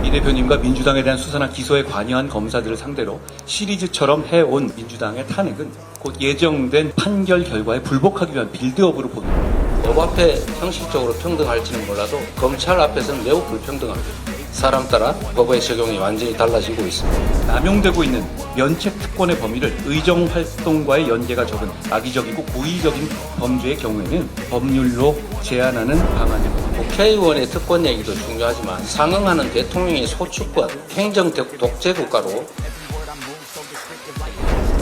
이 대표님과 민주당에 대한 수사나 기소에 관여한 검사들을 상대로 시리즈처럼 해온 민주당의 탄핵은 곧 예정된 판결 결과에 불복하기 위한 빌드업으로 보입니다. 법 앞에 형식적으로 평등할지는 몰라도 검찰 앞에서는 매우 불평등합니다. 사람 따라 법의 적용이 완전히 달라지고 있습니다. 남용되고 있는 면책 특권의 범위를 의정 활동과의 연계가 적은 악의적이고 고의적인 범죄의 경우에는 법률로 제한하는 방안입니다. 국회의원의 특권 얘기도 중요하지만 상응하는 대통령의 소추권, 행정 독재 국가로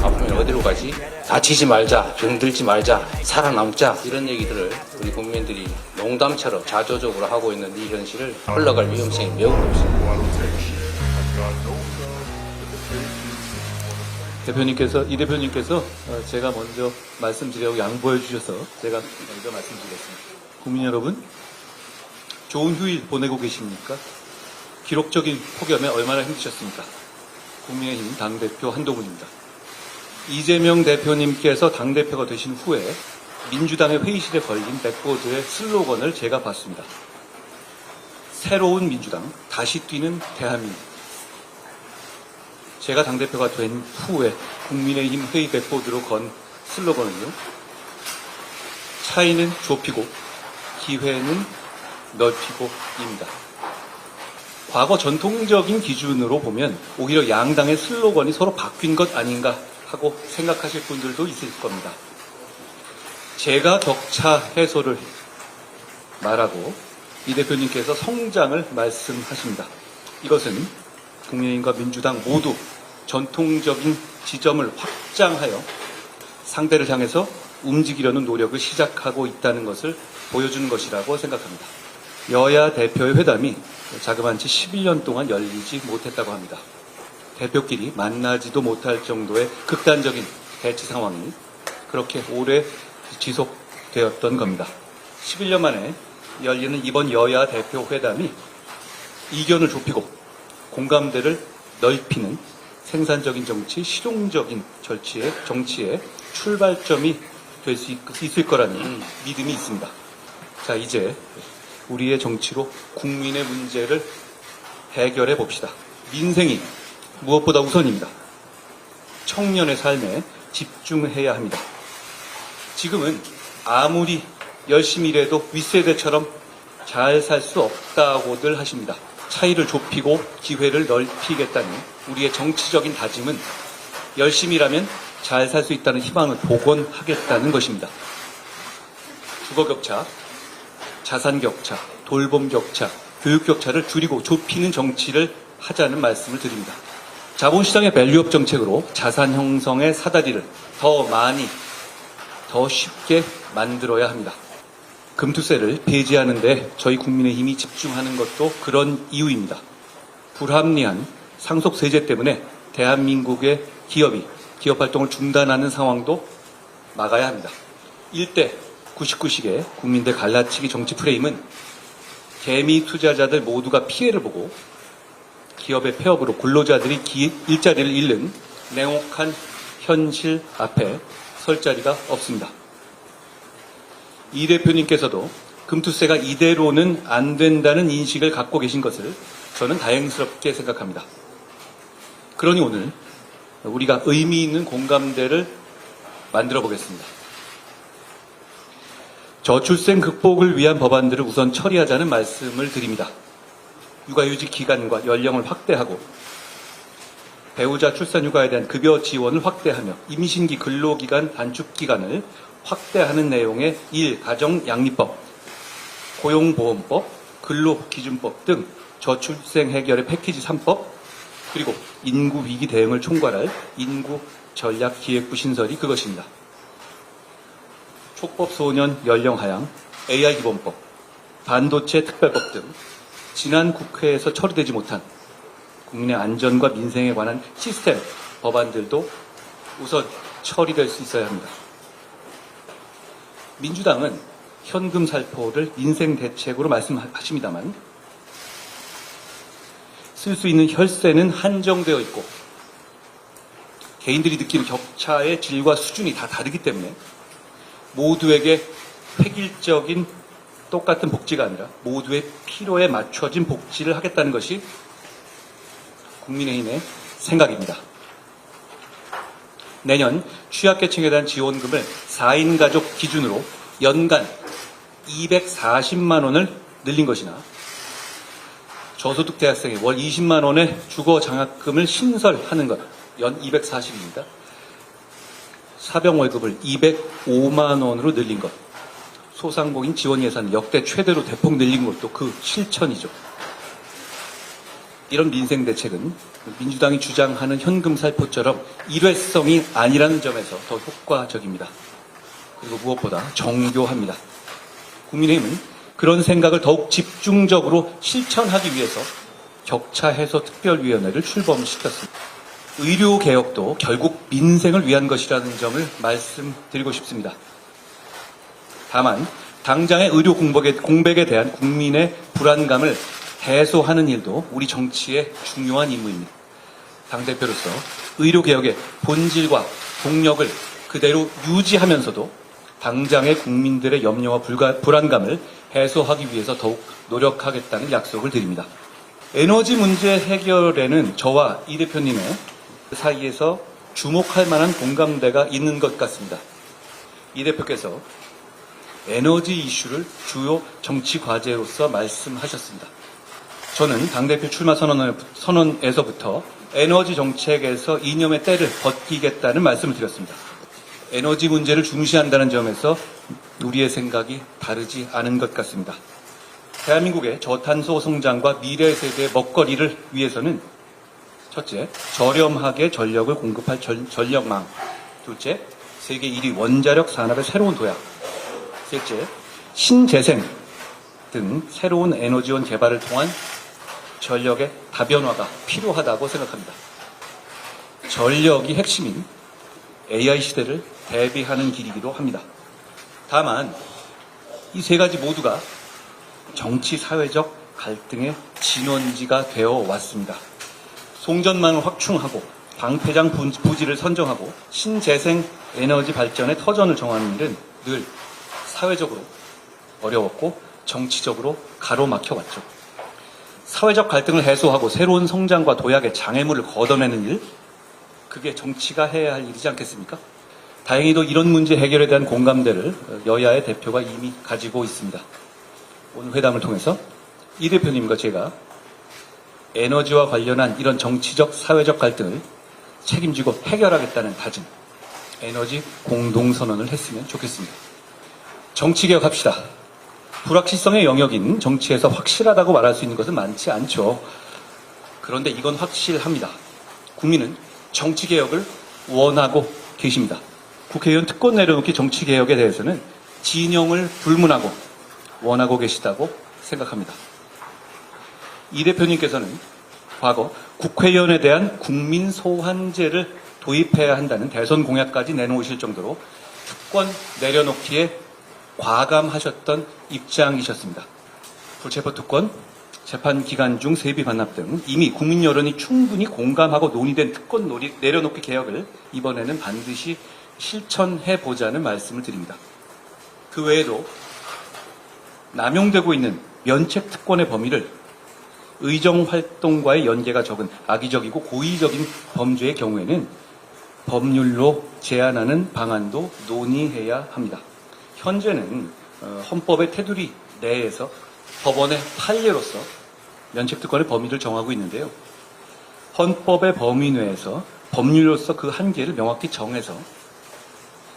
앞으로 어디로 가지? 다치지 말자, 병들지 말자, 살아남자 이런 얘기들을 우리 국민들이 농담처럼 자조적으로 하고 있는 이 현실을 흘러갈 위험성이 매우 높습니다. 이 대표님께서 제가 먼저 말씀드리려고 양보해 주셔서 제가 먼저 말씀드리겠습니다. 국민 여러분, 좋은 휴일 보내고 계십니까? 기록적인 폭염에 얼마나 힘드셨습니까? 국민의힘 당대표 한동훈입니다. 이재명 대표님께서 당대표가 되신 후에 민주당의 회의실에 걸린 백보드의 슬로건을 제가 봤습니다. 새로운 민주당, 다시 뛰는 대한민국. 제가 당대표가 된 후에 국민의힘 회의 백보드로 건 슬로건은요. 차이는 좁히고 기회는 넓히고입니다. 과거 전통적인 기준으로 보면 오히려 양당의 슬로건이 서로 바뀐 것 아닌가 하고 생각하실 분들도 있을 겁니다. 제가 격차 해소를 말하고 이 대표님께서 성장을 말씀하십니다. 이것은 국민의힘과 민주당 모두 전통적인 지점을 확장하여 상대를 향해서 움직이려는 노력을 시작하고 있다는 것을 보여주는 것이라고 생각합니다. 여야 대표의 회담이 자그마치 11년 동안 열리지 못했다고 합니다. 대표끼리 만나지도 못할 정도의 극단적인 대치 상황이 그렇게 오래 지속되었던 겁니다. 11년 만에 열리는 이번 여야 대표 회담이 이견을 좁히고 공감대를 넓히는 생산적인 정치, 실용적인 정치의 출발점이 될 수 있을 거라는 믿음이 있습니다. 자, 이제 우리의 정치로 국민의 문제를 해결해 봅시다. 민생이 무엇보다 우선입니다. 청년의 삶에 집중해야 합니다. 지금은 아무리 열심히 일해도 윗세대처럼 잘 살 수 없다고들 하십니다. 차이를 좁히고 기회를 넓히겠다는 우리의 정치적인 다짐은 열심히 일하면 잘 살 수 있다는 희망을 복원하겠다는 것입니다. 주거격차, 자산격차, 돌봄격차, 교육격차를 줄이고 좁히는 정치를 하자는 말씀을 드립니다. 자본시장의 밸류업 정책으로 자산 형성의 사다리를 더 많이, 더 쉽게 만들어야 합니다. 금투세를 폐지하는데 저희 국민의힘이 집중하는 것도 그런 이유입니다. 불합리한 상속세제 때문에 대한민국의 기업이 기업 활동을 중단하는 상황도 막아야 합니다. 1대 99식의 국민들 갈라치기 정치 프레임은 개미 투자자들 모두가 피해를 보고 기업의 폐업으로 근로자들이 일자리를 잃는 냉혹한 현실 앞에 설 자리가 없습니다. 이 대표님께서도 금투세가 이대로는 안 된다는 인식을 갖고 계신 것을 저는 다행스럽게 생각합니다. 그러니 오늘 우리가 의미 있는 공감대를 만들어 보겠습니다. 저출생 극복을 위한 법안들을 우선 처리하자는 말씀을 드립니다. 육아휴직 기간과 연령을 확대하고 배우자 출산휴가에 대한 급여 지원을 확대하며 임신기 근로기간 단축 기간을 확대하는 내용의 가정양립법, 고용보험법, 근로기준법 등 저출생 해결의 패키지 3법, 그리고 인구위기 대응을 총괄할 인구전략기획부 신설이 그것입니다. 촉법소년 연령 하향, AI기본법, 반도체 특별법 등 지난 국회에서 처리되지 못한 국민의 안전과 민생에 관한 시스템 법안들도 우선 처리될 수 있어야 합니다. 민주당은 현금 살포를 민생 대책으로 말씀하십니다만 쓸 수 있는 혈세는 한정되어 있고 개인들이 느끼는 격차의 질과 수준이 다 다르기 때문에 모두에게 획일적인 똑같은 복지가 아니라 모두의 필요에 맞춰진 복지를 하겠다는 것이 국민의힘의 생각입니다. 내년 취약계층에 대한 지원금을 4인 가족 기준으로 연간 240만 원을 늘린 것이나 저소득 대학생이 월 20만 원의 주거 장학금을 신설하는 것, 연 240입니다. 사병 월급을 205만 원으로 늘린 것, 소상공인 지원 예산 역대 최대로 대폭 늘린 것도 그 실천이죠. 이런 민생 대책은 민주당이 주장하는 현금 살포처럼 일회성이 아니라는 점에서 더 효과적입니다. 그리고 무엇보다 정교합니다. 국민의힘은 그런 생각을 더욱 집중적으로 실천하기 위해서 격차 해소 특별위원회를 출범시켰습니다. 의료개혁도 결국 민생을 위한 것이라는 점을 말씀드리고 싶습니다. 다만 당장의 의료 공백에 대한 국민의 불안감을 해소하는 일도 우리 정치의 중요한 임무입니다. 당대표로서 의료개혁의 본질과 동력을 그대로 유지하면서도 당장의 국민들의 염려와 불안감을 해소하기 위해서 더욱 노력하겠다는 약속을 드립니다. 에너지 문제 해결에는 저와 이 대표님의 사이에서 주목할 만한 공감대가 있는 것 같습니다. 이 대표께서 에너지 이슈를 주요 정치 과제로서 말씀하셨습니다. 저는 당대표 출마 선언에서부터 에너지 정책에서 이념의 때를 벗기겠다는 말씀을 드렸습니다. 에너지 문제를 중시한다는 점에서 우리의 생각이 다르지 않은 것 같습니다. 대한민국의 저탄소 성장과 미래 세대의 먹거리를 위해서는 첫째, 저렴하게 전력을 공급할 전력망. 둘째, 세계 1위 원자력 산업의 새로운 도약. 셋째, 신재생 등 새로운 에너지원 개발을 통한 전력의 다변화가 필요하다고 생각합니다. 전력이 핵심인 AI 시대를 대비하는 길이기도 합니다. 다만 이 세 가지 모두가 정치 사회적 갈등의 진원지가 되어 왔습니다. 송전망을 확충하고 방패장 부지를 선정하고 신재생 에너지 발전의 터전을 정하는 일은 늘 사회적으로 어려웠고 정치적으로 가로막혀왔죠. 사회적 갈등을 해소하고 새로운 성장과 도약의 장애물을 걷어내는 일, 그게 정치가 해야 할 일이지 않겠습니까? 다행히도 이런 문제 해결에 대한 공감대를 여야의 대표가 이미 가지고 있습니다. 오늘 회담을 통해서 이 대표님과 제가 에너지와 관련한 이런 정치적, 사회적 갈등을 책임지고 해결하겠다는 다짐, 에너지 공동선언을 했으면 좋겠습니다. 정치개혁합시다. 불확실성의 영역인 정치에서 확실하다고 말할 수 있는 것은 많지 않죠. 그런데 이건 확실합니다. 국민은 정치개혁을 원하고 계십니다. 국회의원 특권 내려놓기 정치개혁에 대해서는 진영을 불문하고 원하고 계시다고 생각합니다. 이 대표님께서는 과거 국회의원에 대한 국민 소환제를 도입해야 한다는 대선 공약까지 내놓으실 정도로 특권 내려놓기에 과감하셨던 입장이셨습니다. 불체포 특권, 재판 기간 중 세비 반납 등 이미 국민 여론이 충분히 공감하고 논의된 특권 내려놓기 개혁을 이번에는 반드시 실천해보자는 말씀을 드립니다. 그 외에도 남용되고 있는 면책 특권의 범위를 의정활동과의 연계가 적은 악의적이고 고의적인 범죄의 경우에는 법률로 제한하는 방안도 논의해야 합니다. 현재는 헌법의 테두리 내에서 법원의 판례로서 면책특권의 범위를 정하고 있는데요. 헌법의 범위 내에서 법률로서 그 한계를 명확히 정해서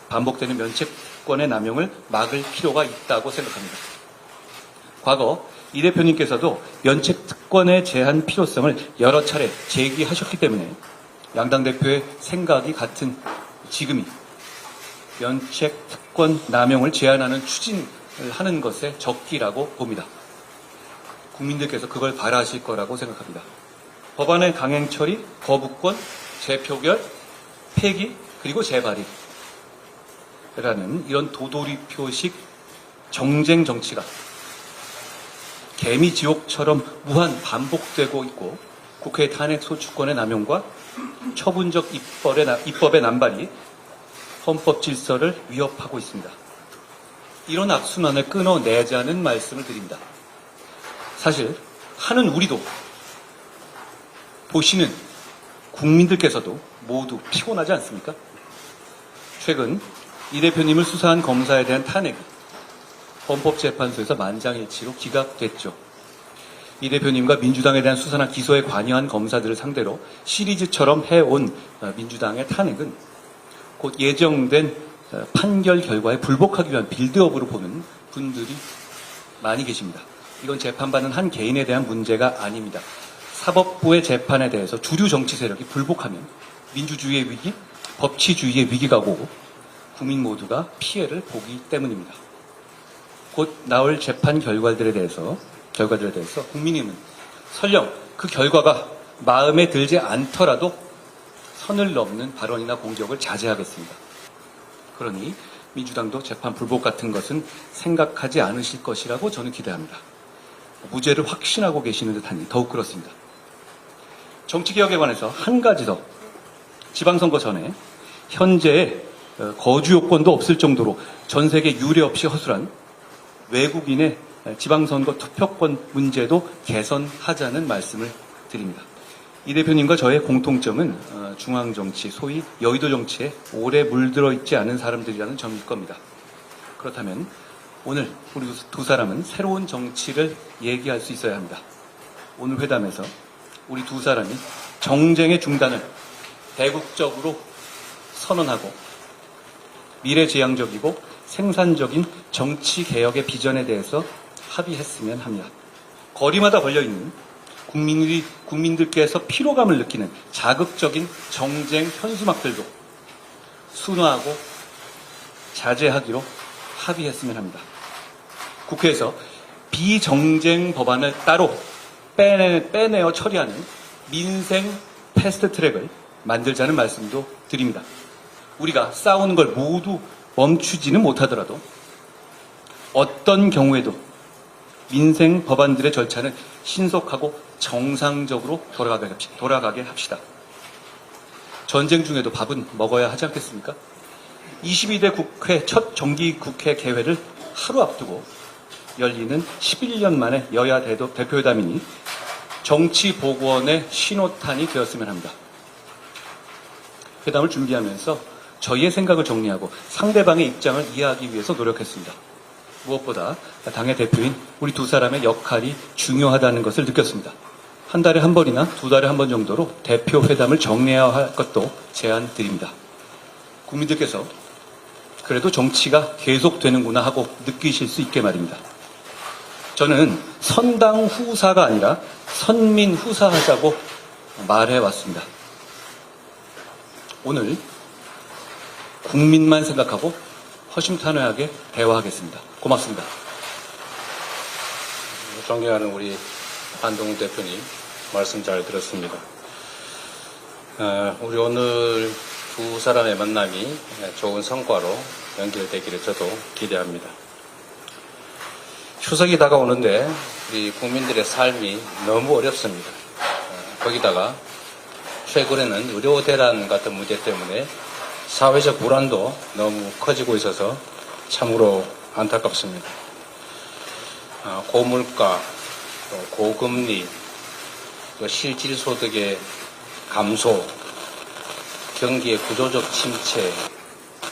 반복되는 면책권의 남용을 막을 필요가 있다고 생각합니다. 과거 이 대표님께서도 면책특권의 제한 필요성을 여러 차례 제기하셨기 때문에 양당 대표의 생각이 같은 지금이 면책특권 남용을 제한하는 추진을 하는 것에 적기라고 봅니다. 국민들께서 그걸 바라실 거라고 생각합니다. 법안의 강행 처리, 거부권, 재표결, 폐기, 그리고 재발의라는 이런 도돌이표식 정쟁 정치가 개미지옥처럼 무한 반복되고 있고 국회 탄핵 소추권의 남용과 처분적 입법의 남발이 헌법 질서를 위협하고 있습니다. 이런 악순환을 끊어내자는 말씀을 드립니다. 사실 하는 우리도 보시는 국민들께서도 모두 피곤하지 않습니까? 최근 이 대표님을 수사한 검사에 대한 탄핵이 헌법재판소에서 만장일치로 기각됐죠. 이 대표님과 민주당에 대한 수사나 기소에 관여한 검사들을 상대로 시리즈처럼 해온 민주당의 탄핵은 곧 예정된 판결 결과에 불복하기 위한 빌드업으로 보는 분들이 많이 계십니다. 이건 재판받는 한 개인에 대한 문제가 아닙니다. 사법부의 재판에 대해서 주류 정치 세력이 불복하면 민주주의의 위기, 법치주의의 위기가 오고 국민 모두가 피해를 보기 때문입니다. 곧 나올 재판 결과들에 대해서 국민의힘은 설령 그 결과가 마음에 들지 않더라도 선을 넘는 발언이나 공격을 자제하겠습니다. 그러니 민주당도 재판 불복 같은 것은 생각하지 않으실 것이라고 저는 기대합니다. 무죄를 확신하고 계시는 듯하니 더욱 그렇습니다. 정치개혁에 관해서 한 가지 더, 지방선거 전에 현재의 거주 요건도 없을 정도로 전 세계 유례 없이 허술한 외국인의 지방선거 투표권 문제도 개선하자는 말씀을 드립니다. 이 대표님과 저의 공통점은 중앙정치, 소위 여의도 정치에 오래 물들어 있지 않은 사람들이라는 점일 겁니다. 그렇다면 오늘 우리 두 사람은 새로운 정치를 얘기할 수 있어야 합니다. 오늘 회담에서 우리 두 사람이 정쟁의 중단을 대국적으로 선언하고 미래지향적이고 생산적인 정치개혁의 비전에 대해서 합의했으면 합니다. 거리마다 걸려있는 국민들께서 피로감을 느끼는 자극적인 정쟁 현수막들도 순화하고 자제하기로 합의했으면 합니다. 국회에서 비정쟁 법안을 따로 빼내어 처리하는 민생 패스트트랙을 만들자는 말씀도 드립니다. 우리가 싸우는 걸 모두 멈추지는 못하더라도 어떤 경우에도 민생 법안들의 절차는 신속하고 정상적으로 돌아가게 합시다. 전쟁 중에도 밥은 먹어야 하지 않겠습니까? 22대 국회 첫 정기 국회 개회를 하루 앞두고 열리는 11년 만에 여야 대표회담이니 정치보건의 신호탄이 되었으면 합니다. 회담을 준비하면서 저희의 생각을 정리하고 상대방의 입장을 이해하기 위해서 노력했습니다. 무엇보다 당의 대표인 우리 두 사람의 역할이 중요하다는 것을 느꼈습니다. 한 달에 한 번이나 두 달에 한 번 정도로 대표 회담을 정리해야 할 것도 제안드립니다. 국민들께서 그래도 정치가 계속되는구나 하고 느끼실 수 있게 말입니다. 저는 선당 후사가 아니라 선민 후사하자고 말해왔습니다. 오늘 국민만 생각하고 허심탄회하게 대화하겠습니다. 고맙습니다. 존경하는 우리 한동훈 대표님 말씀 잘 들었습니다. 우리 오늘 두 사람의 만남이 좋은 성과로 연결되기를 저도 기대합니다. 추석이 다가오는데 우리 국민들의 삶이 너무 어렵습니다. 거기다가 최근에는 의료 대란 같은 문제 때문에 사회적 불안도 너무 커지고 있어서 참으로 안타깝습니다. 고물가, 또 고금리, 또 실질소득의 감소, 경기의 구조적 침체,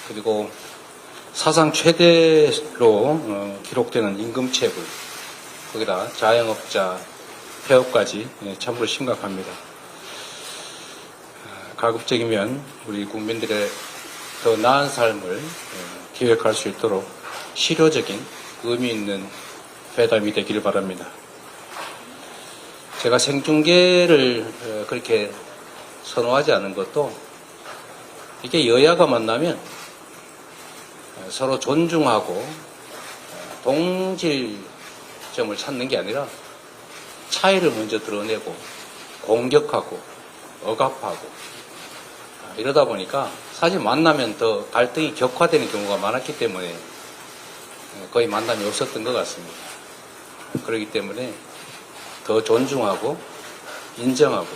그리고 사상 최대로 기록되는 임금체불, 거기다 자영업자 폐업까지 참으로 심각합니다. 가급적이면 우리 국민들의 더 나은 삶을 기획할 수 있도록 실효적인 의미 있는 회담이 되기를 바랍니다. 제가 생중계를 그렇게 선호하지 않은 것도 이게 여야가 만나면 서로 존중하고 동질점을 찾는 게 아니라 차이를 먼저 드러내고 공격하고 억압하고 이러다 보니까 사실 만나면 더 갈등이 격화되는 경우가 많았기 때문에 거의 만남이 없었던 것 같습니다. 그렇기 때문에 더 존중하고 인정하고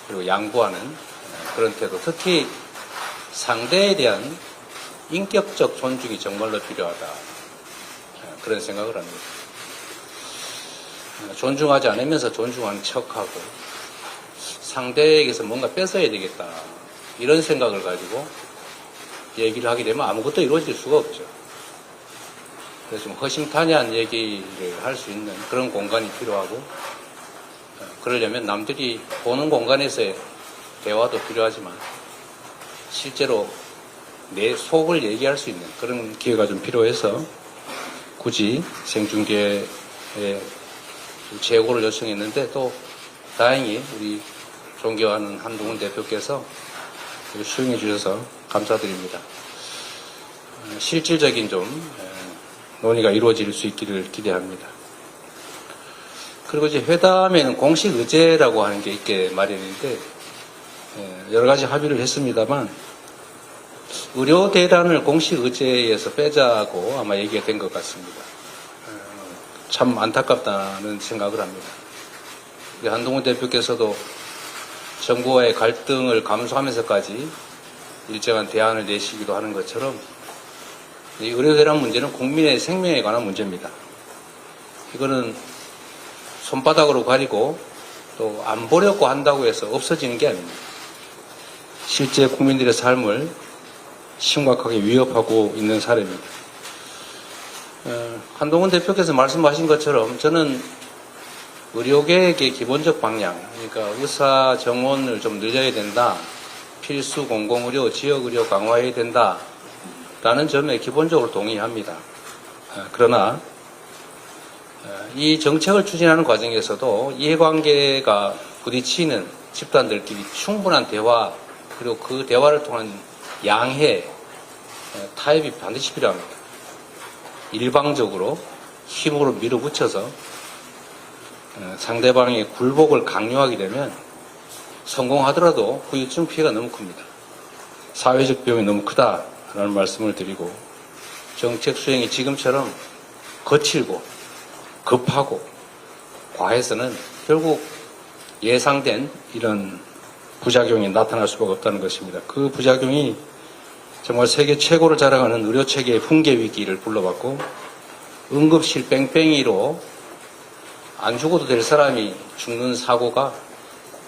그리고 양보하는 그런 태도, 특히 상대에 대한 인격적 존중이 정말로 필요하다. 그런 생각을 합니다. 존중하지 않으면서 존중하는 척하고 상대에게서 뭔가 뺏어야 되겠다. 이런 생각을 가지고 얘기를 하게 되면 아무것도 이루어질 수가 없죠. 그래서 좀 허심탄회한 얘기를 할 수 있는 그런 공간이 필요하고, 그러려면 남들이 보는 공간에서의 대화도 필요하지만 실제로 내 속을 얘기할 수 있는 그런 기회가 좀 필요해서 굳이 생중계에 재고를 요청했는데, 또 다행히 우리 존경하는 한동훈 대표께서 수용해 주셔서 감사드립니다. 실질적인 좀 논의가 이루어질 수 있기를 기대합니다. 그리고 이제 회담에는 공식 의제라고 하는 게 있게 마련인데, 여러 가지 합의를 했습니다만 의료 대란을 공식 의제에서 빼자고 아마 얘기가 된 것 같습니다. 참 안타깝다는 생각을 합니다. 한동훈 대표께서도 정부와의 갈등을 감수하면서까지 일정한 대안을 내시기도 하는 것처럼, 이 의료 대란 문제는 국민의 생명에 관한 문제입니다. 이거는 손바닥으로 가리고 또 안 보려고 한다고 해서 없어지는 게 아닙니다. 실제 국민들의 삶을 심각하게 위협하고 있는 사례입니다. 한동훈 대표께서 말씀하신 것처럼 저는 의료계획의 기본적 방향, 그러니까 의사 정원을 좀 늘려야 된다, 필수 공공의료, 지역의료 강화해야 된다 라는 점에 기본적으로 동의합니다. 그러나 이 정책을 추진하는 과정에서도 이해관계가 부딪히는 집단들끼리 충분한 대화, 그리고 그 대화를 통한 양해, 타협이 반드시 필요합니다. 일방적으로 힘으로 밀어붙여서 상대방의 굴복을 강요하게 되면 성공하더라도 후유증 피해가 너무 큽니다. 사회적 비용이 너무 크다라는 말씀을 드리고, 정책 수행이 지금처럼 거칠고 급하고 과해서는 결국 예상된 이런 부작용이 나타날 수밖에 없다는 것입니다. 그 부작용이 정말 세계 최고를 자랑하는 의료체계의 붕괴 위기를 불러왔고, 응급실 뺑뺑이로 안 죽어도 될 사람이 죽는 사고가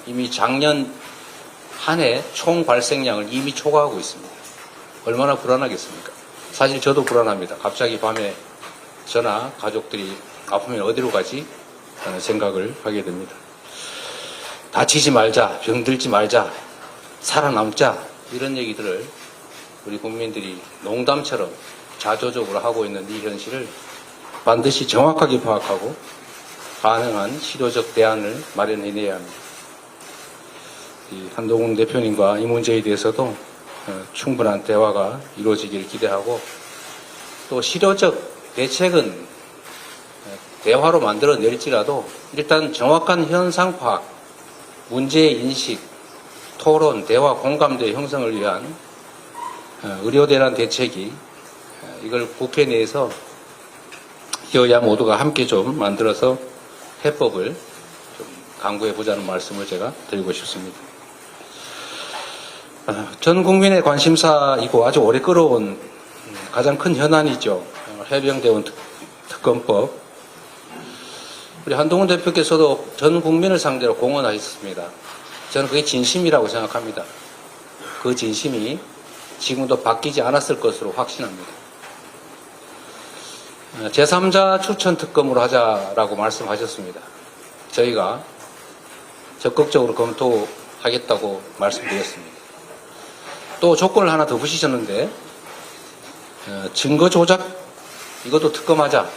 이미 작년 한 해 총 발생량을 이미 초과하고 있습니다. 얼마나 불안하겠습니까? 사실 저도 불안합니다. 갑자기 밤에 저나 가족들이 아프면 어디로 가지? 하는 생각을 하게 됩니다. 다치지 말자, 병들지 말자, 살아남자, 이런 얘기들을 우리 국민들이 농담처럼 자조적으로 하고 있는 이 현실을 반드시 정확하게 파악하고 가능한 실효적 대안을 마련해내야 합니다. 한동훈 대표님과 이 문제에 대해서도 충분한 대화가 이루어지기를 기대하고, 또 실효적 대책은 대화로 만들어낼지라도 일단 정확한 현상 파악, 문제의 인식, 토론, 대화, 공감대 형성을 위한 의료대란 대책이, 이걸 국회 내에서 여야 모두가 함께 좀 만들어서 해법을 좀 강구해보자는 말씀을 제가 드리고 싶습니다. 전 국민의 관심사이고 아주 오래 끌어온 가장 큰 현안이죠. 해병대원 특검법. 우리 한동훈 대표께서도 전 국민을 상대로 공언하셨습니다. 저는 그게 진심이라고 생각합니다. 그 진심이 지금도 바뀌지 않았을 것으로 확신합니다. 제3자 추천 특검으로 하자라고 말씀하셨습니다. 저희가 적극적으로 검토하겠다고 말씀드렸습니다. 또 조건을 하나 더 붙이셨는데, 증거 조작 이것도 특검하자.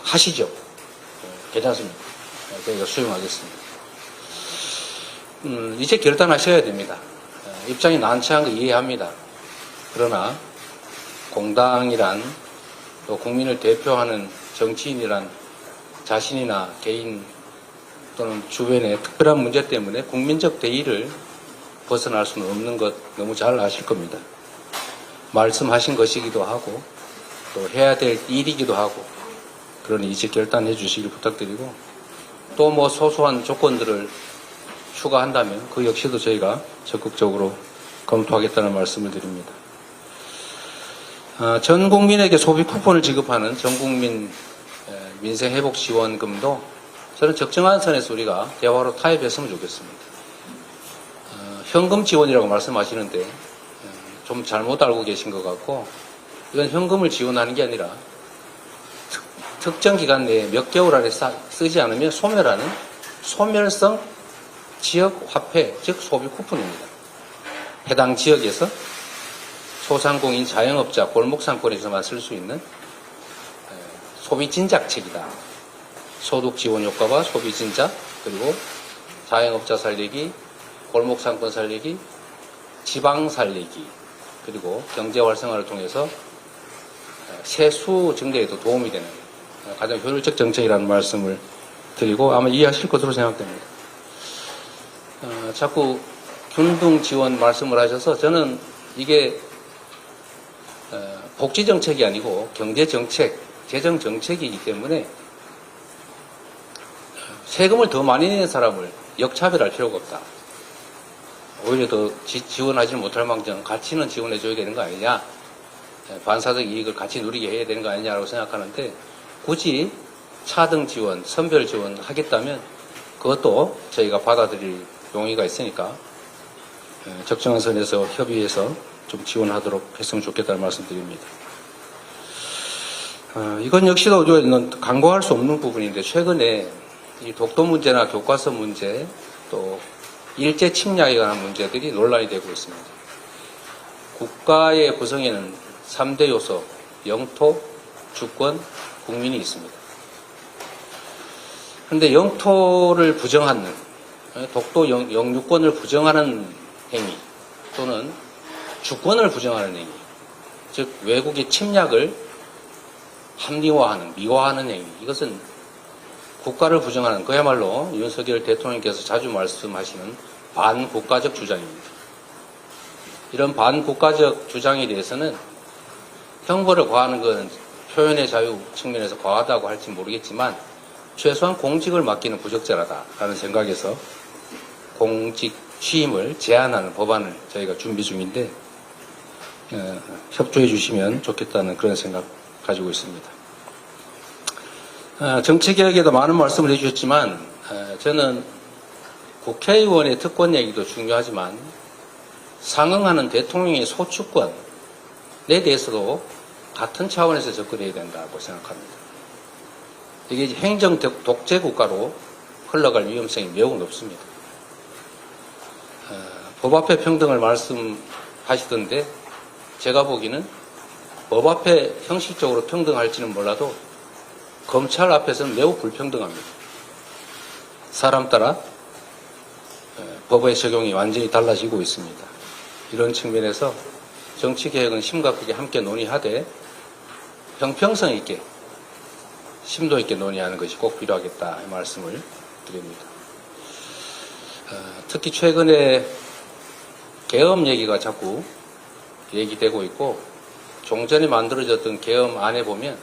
하시죠. 괜찮습니다. 저희가 수용하겠습니다. 이제 결단하셔야 됩니다. 입장이 난처한 거 이해합니다. 그러나 공당이란, 또 국민을 대표하는 정치인이란 자신이나 개인 또는 주변의 특별한 문제 때문에 국민적 대의를 벗어날 수는 없는 것 너무 잘 아실 겁니다. 말씀하신 것이기도 하고 또 해야 될 일이기도 하고, 그러니 이제 결단해 주시길 부탁드리고, 또 뭐 소소한 조건들을 추가한다면 그 역시도 저희가 적극적으로 검토하겠다는 말씀을 드립니다. 전 국민에게 소비 쿠폰을 지급하는 전국민 민생회복지원금도 저는 적정한 선에서 우리가 대화로 타협했으면 좋겠습니다. 현금 지원이라고 말씀하시는데 좀 잘못 알고 계신 것 같고, 이건 현금을 지원하는 게 아니라 특정 기간 내에 몇 개월 안에 쓰지 않으면 소멸하는 소멸성 지역 화폐, 즉 소비 쿠폰입니다. 해당 지역에서 소상공인, 자영업자, 골목상권에서만 쓸 수 있는 소비 진작책이다. 소득 지원 효과와 소비 진작, 그리고 자영업자 살리기, 골목상권 살리기, 지방 살리기, 그리고 경제 활성화를 통해서 세수 증대에도 도움이 되는 가장 효율적 정책이라는 말씀을 드리고 아마 이해하실 것으로 생각됩니다. 자꾸 균등 지원 말씀을 하셔서 저는 이게 복지 정책이 아니고 경제 정책, 재정 정책이기 때문에 세금을 더 많이 내는 사람을 역차별할 필요가 없다. 오히려 더 지원하지 못할 망정 가치는 지원해줘야 되는 거 아니냐, 반사적 이익을 같이 누리게 해야 되는 거 아니냐라고 생각하는데, 굳이 차등 지원, 선별 지원 하겠다면 그것도 저희가 받아들일 용의가 있으니까 적정한 선에서 협의해서 좀 지원하도록 했으면 좋겠다는 말씀드립니다. 이건 역시도 간과할 수 없는 부분인데, 최근에 이 독도 문제나 교과서 문제, 또 일제 침략에 관한 문제들이 논란이 되고 있습니다. 국가의 구성에는 3대 요소, 영토, 주권, 국민이 있습니다. 그런데 영토를 부정하는, 독도 영유권을 부정하는 행위, 또는 주권을 부정하는 행위, 즉 외국의 침략을 합리화하는, 미화하는 행위, 이것은 국가를 부정하는, 그야말로 윤석열 대통령께서 자주 말씀하시는 반국가적 주장입니다. 이런 반국가적 주장에 대해서는 형벌을 과하는 것은 표현의 자유 측면에서 과하다고 할지 모르겠지만 최소한 공직을 맡기는 부적절하다라는 생각에서 공직 취임을 제한하는 법안을 저희가 준비 중인데 협조해 주시면 좋겠다는 그런 생각 가지고 있습니다. 정치개혁에도 많은 말씀을 해주셨지만 저는 국회의원의 특권 얘기도 중요하지만 상응하는 대통령의 소추권에 대해서도 같은 차원에서 접근해야 된다고 생각합니다. 이게 행정 독재 국가로 흘러갈 위험성이 매우 높습니다. 법 앞에 평등을 말씀하시던데 제가 보기에는 법 앞에 형식적으로 평등할지는 몰라도 검찰 앞에서는 매우 불평등합니다. 사람 따라 법의 적용이 완전히 달라지고 있습니다. 이런 측면에서 정치개혁은 심각하게 함께 논의하되 형평성 있게 심도 있게 논의하는 것이 꼭 필요하겠다 이 말씀을 드립니다. 특히 최근에 계엄 얘기가 자꾸 얘기되고 있고 종전에 만들어졌던 계엄안에 보면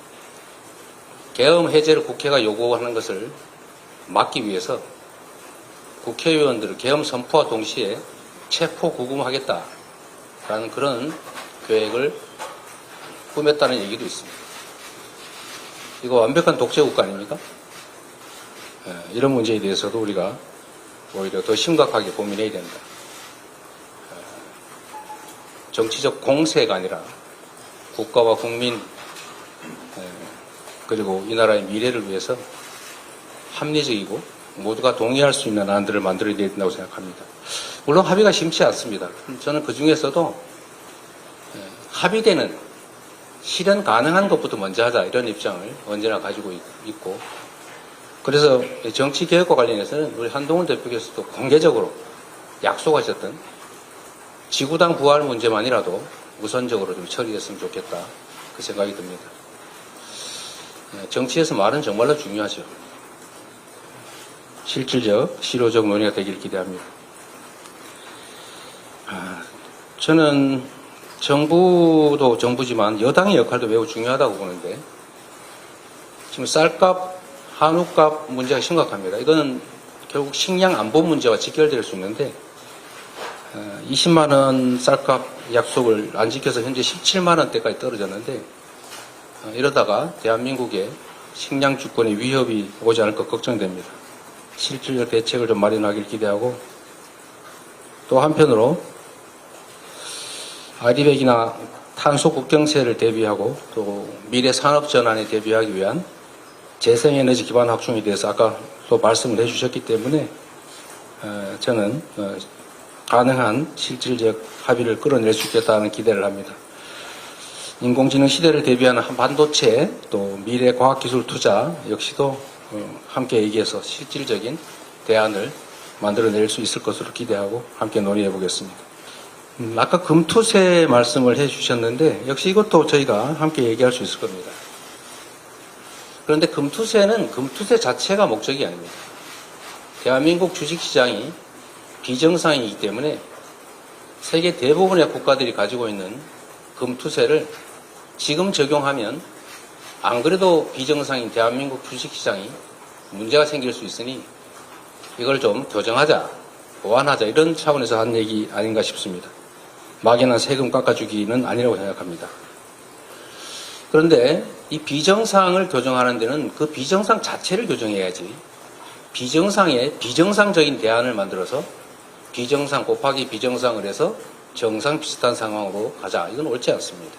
계엄 해제를 국회가 요구하는 것을 막기 위해서 국회의원들을 계엄 선포와 동시에 체포 구금하겠다라는 그런 계획을 꾸몄다는 얘기도 있습니다. 이거 완벽한 독재국가 아닙니까? 이런 문제에 대해서도 우리가 오히려 더 심각하게 고민해야 된다. 정치적 공세가 아니라 국가와 국민 그리고 이 나라의 미래를 위해서 합리적이고 모두가 동의할 수 있는 안들을 만들어야 된다고 생각합니다. 물론 합의가 쉽지 않습니다. 저는 그 중에서도 합의되는 실현 가능한 것부터 먼저 하자 이런 입장을 언제나 가지고 있고 그래서 정치개혁과 관련해서는 우리 한동훈 대표께서도 공개적으로 약속하셨던 지구당 부활 문제만이라도 우선적으로 좀 처리했으면 좋겠다 그 생각이 듭니다. 정치에서 말은 정말로 중요하죠. 실질적, 실효적 논의가 되기를 기대합니다. 저는 정부도 정부지만 여당의 역할도 매우 중요하다고 보는데 지금 쌀값, 한우값 문제가 심각합니다. 이거는 결국 식량 안보 문제와 직결될 수 있는데 20만 원 쌀값 약속을 안 지켜서 현재 17만 원대까지 떨어졌는데 이러다가 대한민국의 식량 주권에 위협이 오지 않을까 걱정됩니다. 실질적 대책을 좀 마련하길 기대하고, 또 한편으로 아리백이나 탄소 국경세를 대비하고 또 미래 산업 전환에 대비하기 위한 재생에너지 기반 확충에 대해서 아까 또 말씀을 해주셨기 때문에 저는 가능한 실질적 합의를 끌어낼 수 있겠다는 기대를 합니다. 인공지능 시대를 대비하는 반도체 또 미래 과학기술 투자 역시도 함께 얘기해서 실질적인 대안을 만들어낼 수 있을 것으로 기대하고 함께 논의해 보겠습니다. 아까 금투세 말씀을 해주셨는데 역시 이것도 저희가 함께 얘기할 수 있을 겁니다. 그런데 금투세는 금투세 자체가 목적이 아닙니다. 대한민국 주식시장이 비정상이기 때문에 세계 대부분의 국가들이 가지고 있는 금투세를 지금 적용하면 안 그래도 비정상인 대한민국 주식시장이 문제가 생길 수 있으니 이걸 좀 교정하자, 보완하자 이런 차원에서 한 얘기 아닌가 싶습니다. 막연한 세금 깎아주기는 아니라고 생각합니다. 그런데 이 비정상을 교정하는 데는 그 비정상 자체를 교정해야지 비정상에 비정상적인 대안을 만들어서 비정상 곱하기 비정상을 해서 정상 비슷한 상황으로 가자. 이건 옳지 않습니다.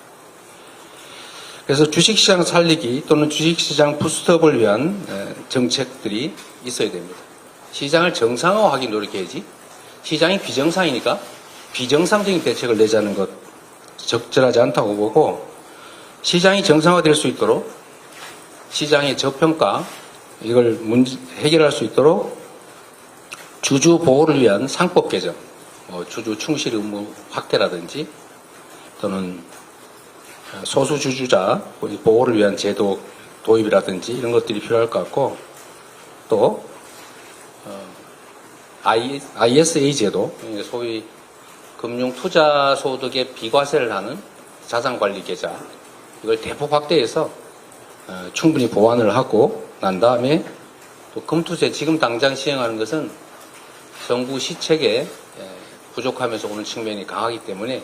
그래서 주식시장 살리기 또는 주식시장 부스트업을 위한 정책들이 있어야 됩니다. 시장을 정상화하기 노력해야지 시장이 비정상이니까 비정상적인 대책을 내자는 것 적절하지 않다고 보고 시장이 정상화될 수 있도록 시장의 저평가 이걸 해결할 수 있도록 주주 보호를 위한 상법 개정, 주주 충실 의무 확대라든지 또는 소수 주주자 보호를 위한 제도 도입이라든지 이런 것들이 필요할 것 같고 또 ISA 제도, 소위 금융투자소득의 비과세를 하는 자산관리계좌 이걸 대폭 확대해서 충분히 보완을 하고 난 다음에 또 금투세 지금 당장 시행하는 것은 정부 시책에 부족하면서 오는 측면이 강하기 때문에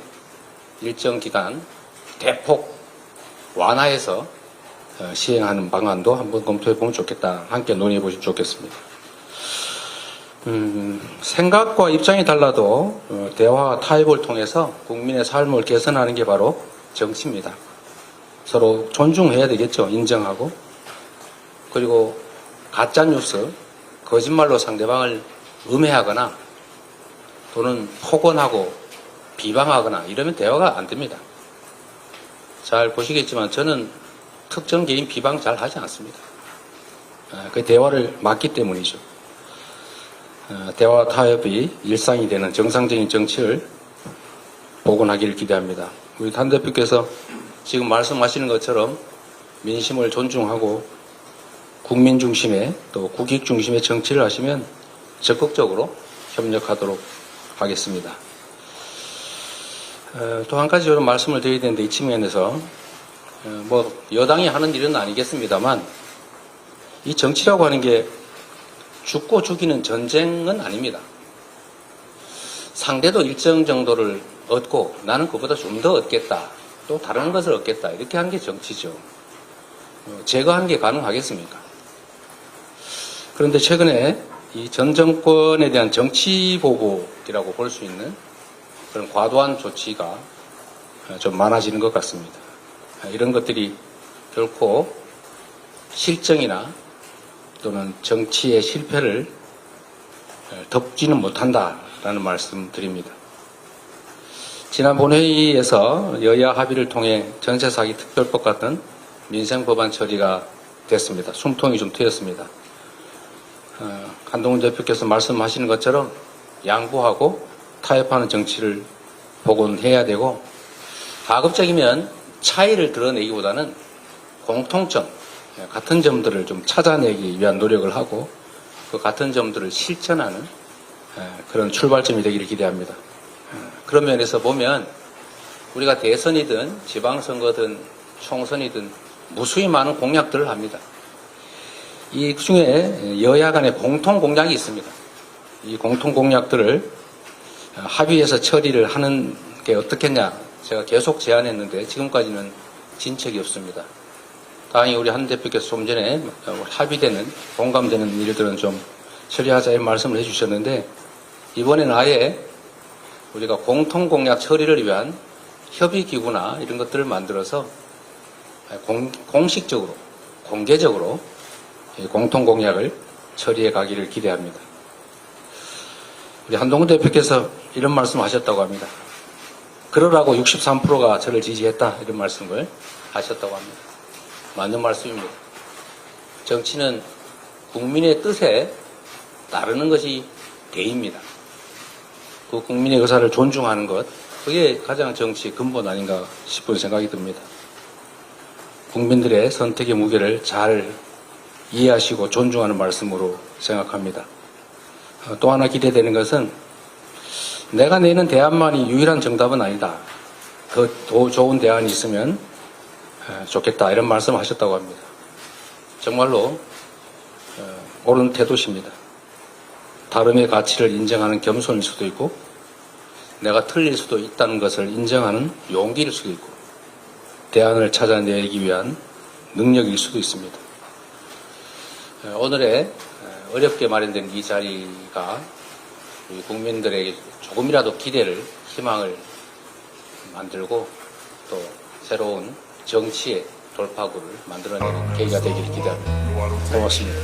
일정 기간 대폭 완화해서 시행하는 방안도 한번 검토해 보면 좋겠다. 함께 논의해 보시면 좋겠습니다. 생각과 입장이 달라도 대화와 타협을 통해서 국민의 삶을 개선하는 게 바로 정치입니다. 서로 존중해야 되겠죠. 인정하고. 그리고 가짜뉴스, 거짓말로 상대방을 음해하거나 또는 폭언하고 비방하거나 이러면 대화가 안 됩니다. 잘 보시겠지만 저는 특정 개인 비방 잘 하지 않습니다. 그 대화를 막기 때문이죠. 대화 타협이 일상이 되는 정상적인 정치를 복원하기를 기대합니다. 우리 단 대표께서 지금 말씀하시는 것처럼 민심을 존중하고 국민 중심의 또 국익 중심의 정치를 하시면 적극적으로 협력하도록 하겠습니다. 또 한 가지 이런 말씀을 드려야 되는데 이 측면에서 여당이 하는 일은 아니겠습니다만 이 정치라고 하는 게 죽고 죽이는 전쟁은 아닙니다. 상대도 일정 정도를 얻고 나는 그보다 좀 더 얻겠다. 또 다른 것을 얻겠다. 이렇게 하는 게 정치죠. 제거하는 게 가능하겠습니까? 그런데 최근에 이 전 정권에 대한 정치 보복이라고 볼 수 있는 그런 과도한 조치가 좀 많아지는 것 같습니다. 이런 것들이 결코 실정이나 또는 정치의 실패를 덮지는 못한다라는 말씀 드립니다. 지난 본회의에서 여야 합의를 통해 전세사기 특별법 같은 민생법안 처리가 됐습니다. 숨통이 좀 트였습니다. 한동훈 대표께서 말씀하시는 것처럼 양보하고 타협하는 정치를 복원해야 되고 가급적이면 차이를 드러내기보다는 공통점, 같은 점들을 좀 찾아내기 위한 노력을 하고 그 같은 점들을 실천하는 그런 출발점이 되기를 기대합니다. 그런 면에서 보면 우리가 대선이든 지방선거든 총선이든 무수히 많은 공약들을 합니다. 이 중에 여야 간의 공통 공약이 있습니다. 이 공통 공약들을 합의해서 처리를 하는 게 어떻겠냐 제가 계속 제안했는데 지금까지는 진척이 없습니다. 다행히 우리 한 대표께서 좀 전에 합의되는 공감되는 일들은 좀 처리하자 이 말씀을 해주셨는데 이번에는 아예 우리가 공통공약 처리를 위한 협의기구나 이런 것들을 만들어서 공식적으로 공개적으로 이 공통공약을 처리해 가기를 기대합니다. 우리 한동훈 대표께서 이런 말씀하셨다고 합니다. 그러라고 63%가 저를 지지했다 이런 말씀을 하셨다고 합니다. 맞는 말씀입니다. 정치는 국민의 뜻에 따르는 것이 대입니다. 그 국민의 의사를 존중하는 것, 그게 가장 정치의 근본 아닌가 싶은 생각이 듭니다. 국민들의 선택의 무게를 잘 이해하시고 존중하는 말씀으로 생각합니다. 또 하나 기대되는 것은 내가 내는 대안만이 유일한 정답은 아니다. 더 좋은 대안이 있으면 좋겠다 이런 말씀을 하셨다고 합니다. 정말로 옳은 태도십니다. 다름의 가치를 인정하는 겸손일 수도 있고 내가 틀릴 수도 있다는 것을 인정하는 용기일 수도 있고 대안을 찾아내기 위한 능력일 수도 있습니다. 오늘의 어렵게 마련된 이 자리가 우리 국민들에게 조금이라도 기대를, 희망을 만들고 또 새로운 정치의 돌파구를 만들어내는 계기가 되기를 기대합니다. 고맙습니다.